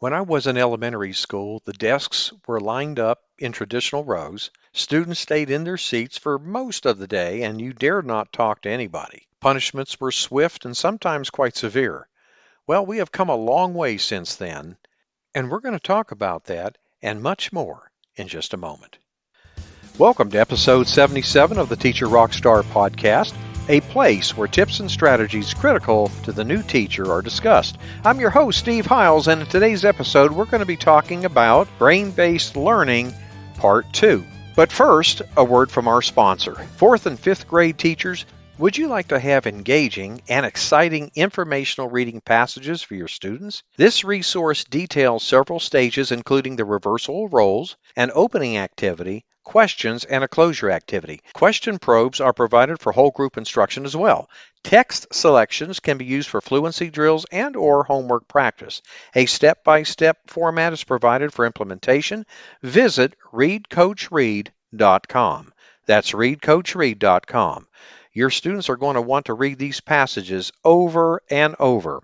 When I was in elementary school, the desks were lined up in traditional rows. Students stayed in their seats for most of the day, and you dared not talk to anybody. Punishments were swift and sometimes quite severe. Well, we have come a long way since then, and we're going to talk about that and much more in just a moment. Welcome to episode 77 of the Teacher Rockstar podcast, a place where tips and strategies critical to the new teacher are discussed. I'm your host, Steve Hiles, and in today's episode, we're going to be talking about brain-based learning, part 2. But first, a word from our sponsor. 4th and 5th grade teachers, would you like to have engaging and exciting informational reading passages for your students? This resource details several stages, including the reversal of roles, an opening activity, questions, and a closure activity. Question probes are provided for whole group instruction as well. Text selections can be used for fluency drills and or homework practice. A step-by-step format is provided for implementation. Visit readcoachread.com. That's readcoachread.com. Your students are going to want to read these passages over and over.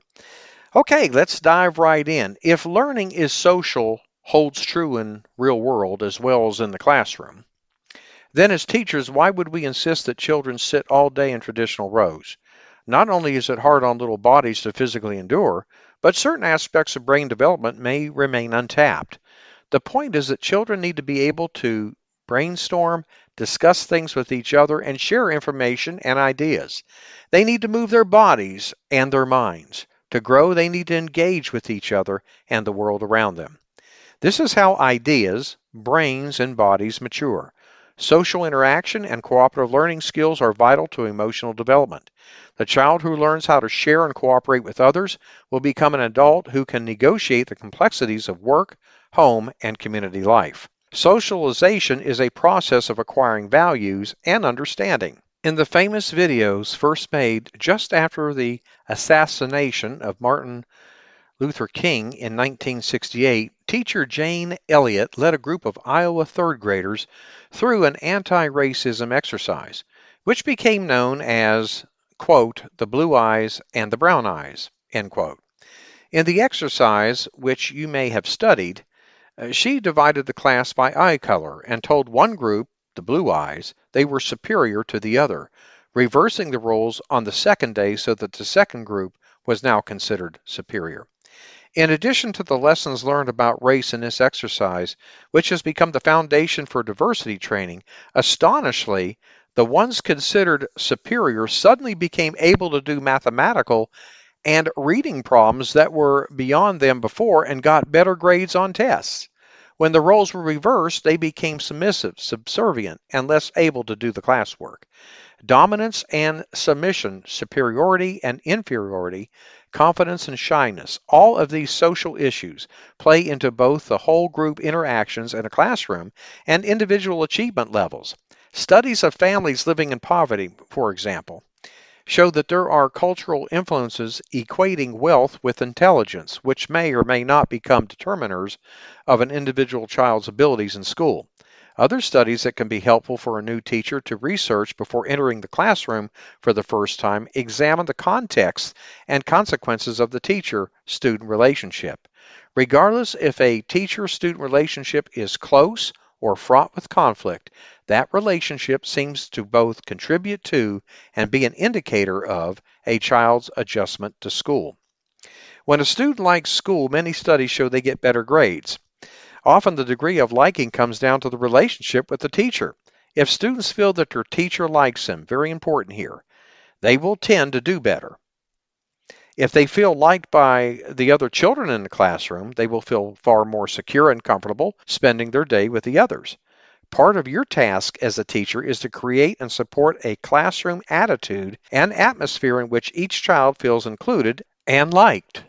Okay, let's dive right in. If learning is social, holds true in real world as well as in the classroom, then as teachers, why would we insist that children sit all day in traditional rows? Not only is it hard on little bodies to physically endure, but certain aspects of brain development may remain untapped. The point is that children need to be able to brainstorm, discuss things with each other, and share information and ideas. They need to move their bodies and their minds. To grow, they need to engage with each other and the world around them. This is how ideas, brains, and bodies mature. Social interaction and cooperative learning skills are vital to emotional development. The child who learns how to share and cooperate with others will become an adult who can negotiate the complexities of work, home, and community life. Socialization is a process of acquiring values and understanding. In the famous videos first made just after the assassination of Martin Luther King in 1968, teacher Jane Elliott led a group of Iowa third graders through an anti-racism exercise, which became known as, quote, the blue eyes and the brown eyes, end quote. In the exercise, which you may have studied, she divided the class by eye color and told one group, the blue eyes, they were superior to the other, reversing the roles on the second day so that the second group was now considered superior. In addition to the lessons learned about race in this exercise, which has become the foundation for diversity training, astonishingly, the ones considered superior suddenly became able to do mathematical and reading problems that were beyond them before and got better grades on tests. When the roles were reversed, they became submissive, subservient, and less able to do the classwork. Dominance and submission, superiority and inferiority, confidence and shyness, all of these social issues play into both the whole group interactions in a classroom and individual achievement levels. Studies of families living in poverty, for example, show that there are cultural influences equating wealth with intelligence, which may or may not become determiners of an individual child's abilities in school. Other studies that can be helpful for a new teacher to research before entering the classroom for the first time examine the context and consequences of the teacher-student relationship. Regardless if a teacher-student relationship is close or fraught with conflict, that relationship seems to both contribute to and be an indicator of a child's adjustment to school. When a student likes school, many studies show they get better grades. Often the degree of liking comes down to the relationship with the teacher. If students feel that their teacher likes them, very important here, they will tend to do better. If they feel liked by the other children in the classroom, they will feel far more secure and comfortable spending their day with the others. Part of your task as a teacher is to create and support a classroom attitude and atmosphere in which each child feels included and liked.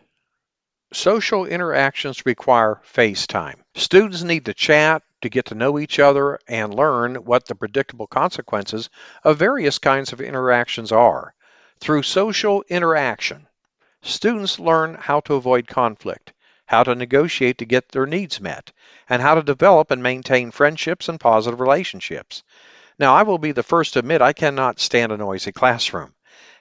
Social interactions require face time. Students need to chat, to get to know each other, and learn what the predictable consequences of various kinds of interactions are. Through social interaction, students learn how to avoid conflict, how to negotiate to get their needs met, and how to develop and maintain friendships and positive relationships. Now, I will be the first to admit I cannot stand a noisy classroom.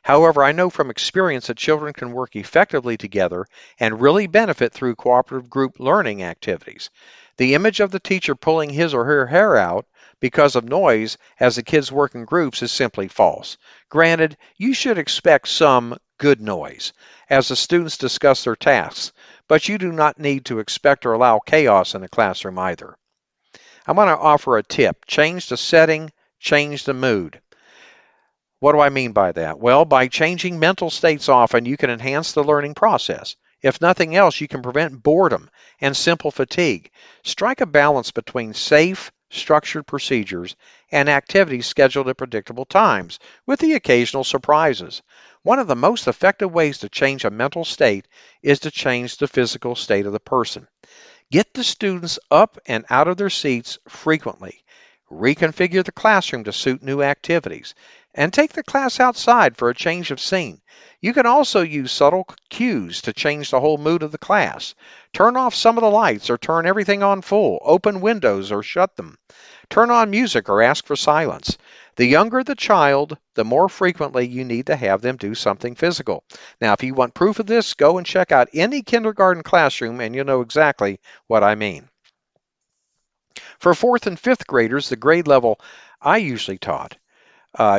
However, I know from experience that children can work effectively together and really benefit through cooperative group learning activities. The image of the teacher pulling his or her hair out because of noise as the kids work in groups is simply false. Granted, you should expect some good noise as the students discuss their tasks, but you do not need to expect or allow chaos in the classroom either. I want to offer a tip. Change the setting, change the mood. What do I mean by that? Well, by changing mental states often, you can enhance the learning process. If nothing else, you can prevent boredom and simple fatigue. Strike a balance between safe, structured procedures and activities scheduled at predictable times, with the occasional surprises. One of the most effective ways to change a mental state is to change the physical state of the person. Get the students up and out of their seats frequently. Reconfigure the classroom to suit new activities. And take the class outside for a change of scene. You can also use subtle cues to change the whole mood of the class. Turn off some of the lights or turn everything on full. Open windows or shut them. Turn on music or ask for silence. The younger the child, the more frequently you need to have them do something physical. Now, if you want proof of this, go and check out any kindergarten classroom and you'll know exactly what I mean. For 4th and 5th graders, the grade level I usually taught,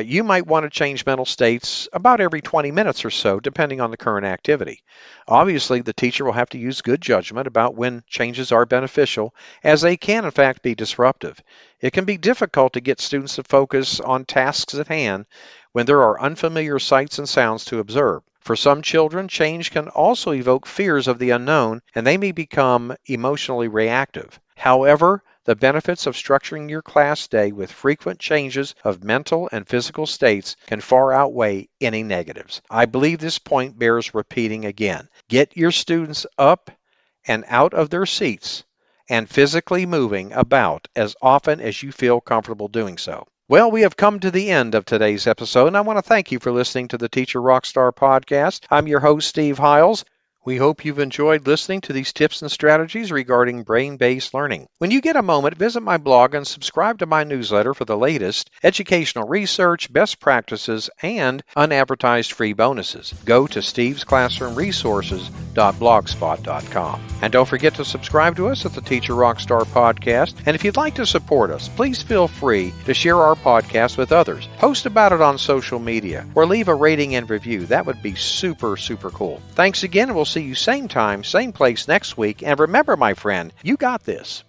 you might want to change mental states about every 20 minutes or so, depending on the current activity. Obviously, the teacher will have to use good judgment about when changes are beneficial, as they can, in fact, be disruptive. It can be difficult to get students to focus on tasks at hand when there are unfamiliar sights and sounds to observe. For some children, change can also evoke fears of the unknown, and they may become emotionally reactive. However, the benefits of structuring your class day with frequent changes of mental and physical states can far outweigh any negatives. I believe this point bears repeating again. Get your students up and out of their seats and physically moving about as often as you feel comfortable doing so. Well, we have come to the end of today's episode, and I want to thank you for listening to the Teacher Rockstar podcast. I'm your host, Steve Hiles. We hope you've enjoyed listening to these tips and strategies regarding brain-based learning. When you get a moment, visit my blog and subscribe to my newsletter for the latest educational research, best practices, and unadvertised free bonuses. Go to stevesclassroomresources.blogspot.com. And don't forget to subscribe to us at the Teacher Rockstar podcast. And if you'd like to support us, please feel free to share our podcast with others. Post about it on social media or leave a rating and review. That would be super, super cool. Thanks again, and we'll see you same time, same place next week. And remember, my friend, you got this.